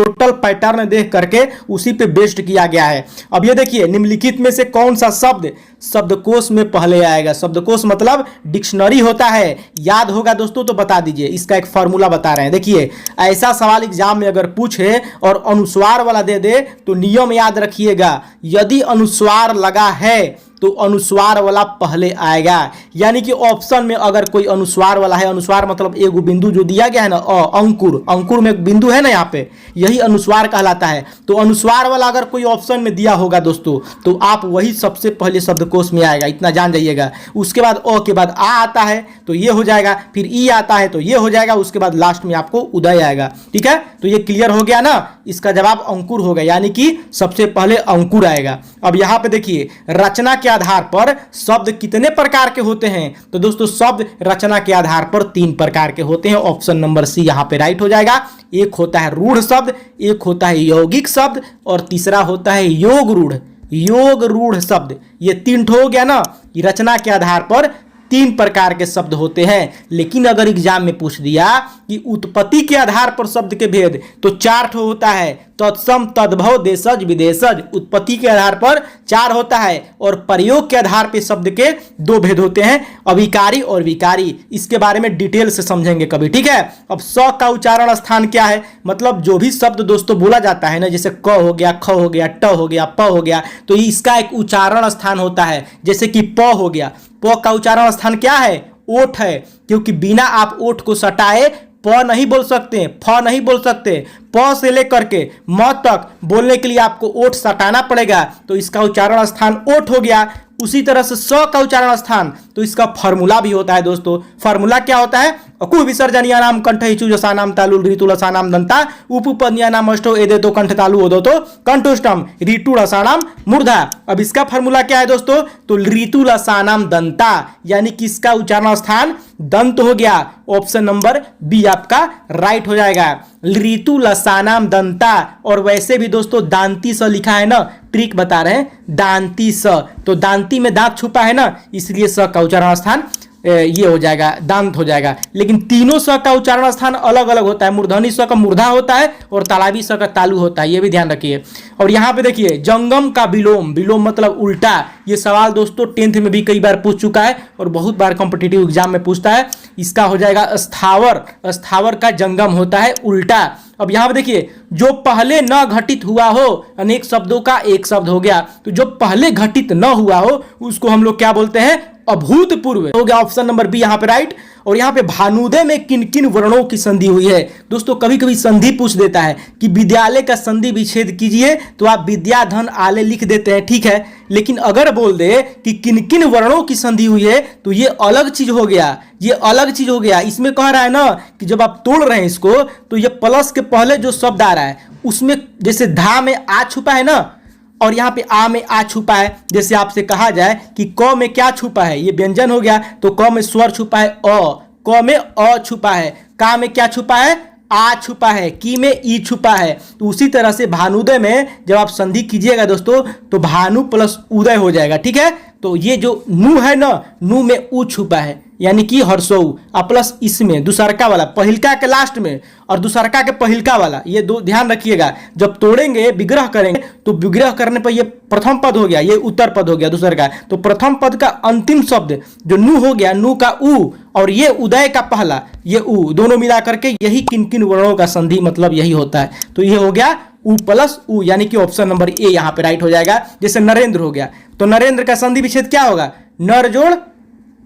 Total pattern देख करके उसी पे बेस्ड किया गया है। अब ये देखिए, निम्नलिखित में से कौन सा शब्द शब्दकोश में पहले आएगा। शब्दकोश मतलब डिक्शनरी होता है, याद होगा दोस्तों तो बता दीजिए। इसका एक फॉर्मूला बता रहे हैं, देखिए ऐसा सवाल एग्जाम में अगर पूछे और अनुस्वार वाला दे दे तो नियम याद रखिएगा, यदि अनुस्वार लगा है तो अनुस्वार वाला पहले आएगा। यानी कि ऑप्शन में अगर कोई अनुस्वार वाला है, अनुस्वार मतलब एगो बिंदु जो दिया गया है ना, अंकुर, अंकुर में एक बिंदु है ना यहाँ पे, यही अनुस्वार कहलाता है। तो अनुस्वार वाला अगर कोई ऑप्शन में दिया होगा दोस्तों तो आप वही सबसे पहले शब्दकोश में आएगा, इतना जान जाइएगा। उसके बाद अ के बाद आ आता है तो ये हो जाएगा, फिर ई आता है तो ये हो जाएगा, उसके बाद लास्ट में आपको उदय आएगा। ठीक है, तो ये क्लियर हो गया ना, इसका जवाब अंकुर होगा, यानी कि सबसे पहले अंकुर आएगा। अब यहाँ पे देखिए, रचना के आधार पर शब्द कितने प्रकार के होते हैं, तो दोस्तों शब्द रचना के आधार पर 3 प्रकार के होते हैं। ऑप्शन नंबर सी यहां पे राइट हो जाएगा। एक होता है रूढ़ शब्द, एक होता है यौगिक शब्द और तीसरा होता है योग रूढ़। योग रूढ़ शब्द, ये 3 हो गया ना, रचना के आधार पर 3 प्रकार के शब्द होते हैं। लेकिन अगर एग्जाम में पूछ दिया कि उत्पत्ति के आधार पर शब्द के भेद, तो 4 होता है, तत्सम, तद्भव, देशज, विदेशज। उत्पत्ति के आधार पर 4 होता है और प्रयोग के आधार पर शब्द के 2 भेद होते हैं, अभिकारी और विकारी। इसके बारे में डिटेल से समझेंगे कभी, ठीक है। अब स का उच्चारण स्थान क्या है, मतलब जो भी शब्द दोस्तों बोला जाता है ना, जैसे क हो गया, ख हो गया, ट हो गया, प हो गया, तो इसका एक उच्चारण स्थान होता है। जैसे कि प हो गया, प का उच्चारण स्थान क्या है, ओठ है, क्योंकि बिना आप ओठ को सटाए प नहीं बोल सकते, फ नहीं बोल सकते। प से लेकर के म तक बोलने के लिए आपको ओठ सटाना पड़ेगा, तो इसका उच्चारण स्थान ओठ हो गया। उसी तरह से स का उच्चारण स्थान, तो इसका फार्मूला भी होता है दोस्तों। फार्मूला क्या होता है, अकु विसर्जनिया नाम कंठ इचु जसा नाम तालु ऋतु लसा नाम दंता उपपन्या नाम अष्टो एदे तो कंठ तालु ओदो तो कंठोष्टम ऋतु लसा नाम मूर्धा। अब इसका फार्मूला क्या है दोस्तों, तो ऋतु लसा नाम दंता, यानी कि इसका उच्चारण स्थान दंत हो गया। ऑप्शन नंबर बी आपका राइट हो जाएगा, ऋतु लसानाम दंता। और वैसे भी दोस्तों दांती स लिखा है ना, ट्रिक बता रहे हैं, दांती स, तो दांती में दांत छुपा है ना, इसलिए स का उच्चारण स्थान ये हो जाएगा, दांत हो जाएगा। लेकिन तीनों स का उच्चारण स्थान अलग अलग होता है। मूर्धनी स का मूर्धा होता है और तालाबी स का तालु होता है, ये भी ध्यान रखिए। और यहाँ पे देखिए, जंगम का विलोम, विलोम मतलब उल्टा। ये सवाल दोस्तों 10th में भी कई बार पूछ चुका है और बहुत बार कॉम्पिटिटिव एग्जाम में पूछता है। इसका हो जाएगा स्थावर, स्थावर का जंगम होता है उल्टा। अब यहाँ पे देखिए, जो पहले न घटित हुआ हो, अनेक शब्दों का एक शब्द हो गया, तो जो पहले घटित न हुआ हो उसको हम लोग क्या बोलते हैं, अभूतपूर्व हो गया। ऑप्शन नंबर बी यहाँ पे राइट। और यहाँ पे भानुदय में किन किन वर्णों की संधि हुई है, दोस्तों कभी कभी संधि पूछ देता है कि विद्यालय का संधि विच्छेद कीजिए, तो आप विद्याधन आले लिख देते हैं, ठीक है। लेकिन अगर बोल दे कि किन किन वर्णों की संधि हुई है, तो ये अलग चीज हो गया, ये अलग चीज हो गया। इसमें कह रहा है ना कि जब आप तोड़ रहे हैं इसको, तो ये प्लस के पहले जो शब्द आ रहा है उसमें जैसे धा में आ छुपा है ना, और यहाँ पे आ में आ छुपा है। जैसे आपसे कहा जाए कि क में क्या छुपा है, ये व्यंजन हो गया, तो क में स्वर छुपा है अ, क में अ छुपा है, का में क्या छुपा है, आ छुपा है, की में ई छुपा है। तो उसी तरह से भानुदय में जब आप संधि कीजिएगा दोस्तों, तो भानु प्लस उदय हो जाएगा, ठीक है। तो ये जो नु है ना, नु में उ छुपा है, यानी कि हर्षऊ, प्लस इसमें दूसरका वाला, पहिलका के लास्ट में और दूसरका के पहिलका वाला, ये दो ध्यान रखिएगा। जब तोड़ेंगे, विग्रह करेंगे, तो विग्रह करने पर ये प्रथम पद हो गया, ये उत्तर पद हो गया दूसर का। तो प्रथम पद का अंतिम शब्द जो नु हो गया, नु का उ, और ये उदय का पहला ये उ, दोनों मिला करके यही किन किन वर्णों का संधि मतलब यही होता है। तो ये हो गया उ प्लस उ, यानी कि ऑप्शन नंबर ए यहाँ पे राइट हो जाएगा। जैसे नरेंद्र हो गया, तो नरेंद्र का संधि विच्छेद क्या होगा, नर जोड़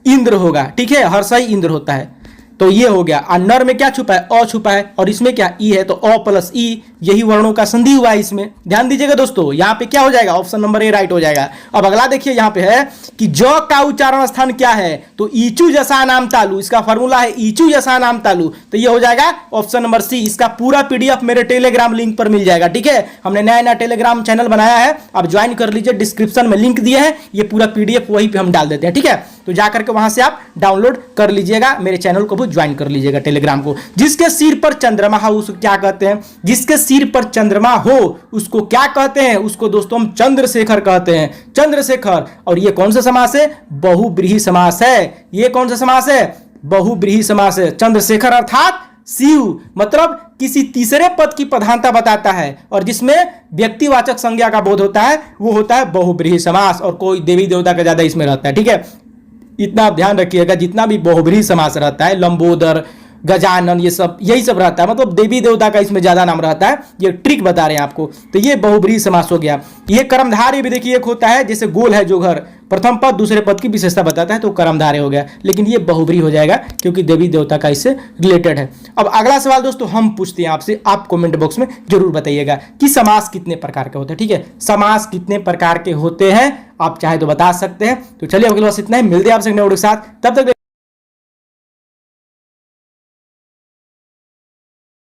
इंद्र होगा, ठीक है, हर्षई इंद्र होता है, तो ये हो गया। और नर में क्या छुपा है, अ छुपा है, और इसमें क्या ई है, तो अ प्लस ई, यही वर्णों का संधि हुआ है इसमें। ध्यान दीजिएगा दोस्तों, यहाँ पे क्या हो जाएगा, ऑप्शन नंबर ए राइट हो जाएगा। अब अगला देखिए, यहाँ पे है कि ज का उच्चारण स्थान क्या है, तो ईचू जैसा नाम तालु, इसका फॉर्मूला है ईचू जैसा नाम तालु, तो ये हो जाएगा ऑप्शन नंबर सी। इसका पूरा पीडीएफ मेरे टेलीग्राम लिंक पर मिल जाएगा, ठीक है। हमने नया नया टेलीग्राम चैनल बनाया है, आप ज्वाइन कर लीजिए, डिस्क्रिप्शन में लिंक दिए हैं, ये पूरा पीडीएफ वहीं पे हम डाल देते हैं, ठीक है। तो जाकर के वहां से आप डाउनलोड कर लीजिएगा, मेरे चैनल को भी ज्वाइन कर लीजिएगा टेलीग्राम को। जिसके सिर पर चंद्रमा हो उसको क्या कहते हैं, जिसके सिर पर चंद्रमा हो उसको क्या कहते हैं, उसको दोस्तों हम चंद्रशेखर कहते हैं, चंद्रशेखर। और ये कौन सा समास है, बहुब्रीहि समास है। ये कौन सा समास है, बहुब्रीहि समास है। चंद्रशेखर अर्थात शिव मतलब किसी तीसरे पद की प्रधानता बताता है और जिसमें व्यक्तिवाचक संज्ञा का बोध होता है वो होता है बहुब्रीहि समास, और कोई देवी देवता का ज्यादा इसमें रहता है। ठीक है, इतना आप ध्यान रखिएगा, जितना भी बहुब्रीहि समास रहता है, लंबोदर, गजानन, ये सब यही सब रहता है, मतलब देवी देवता का इसमें ज्यादा नाम रहता है। ये ट्रिक बता रहे हैं आपको। तो ये बहुब्रीहि समास हो गया। ये कर्मधारय भी देखिए, एक होता है जैसे गोल है जो घर, प्रथम पद दूसरे पद की विशेषता बताता है तो कर्मधारय हो गया, लेकिन ये बहुब्रीहि हो जाएगा क्योंकि देवी देवता का इससे रिलेटेड है। अब अगला सवाल दोस्तों हम पूछते हैं आपसे, आप कमेंट बॉक्स में जरूर बताइएगा कि समास कितने प्रकार के होते हैं। ठीक है, समास कितने प्रकार के होते हैं आप चाहे तो बता सकते हैं। तो चलिए अगले बार इतना ही, मिलते हैं आपसे नए वीडियो के साथ, तब तक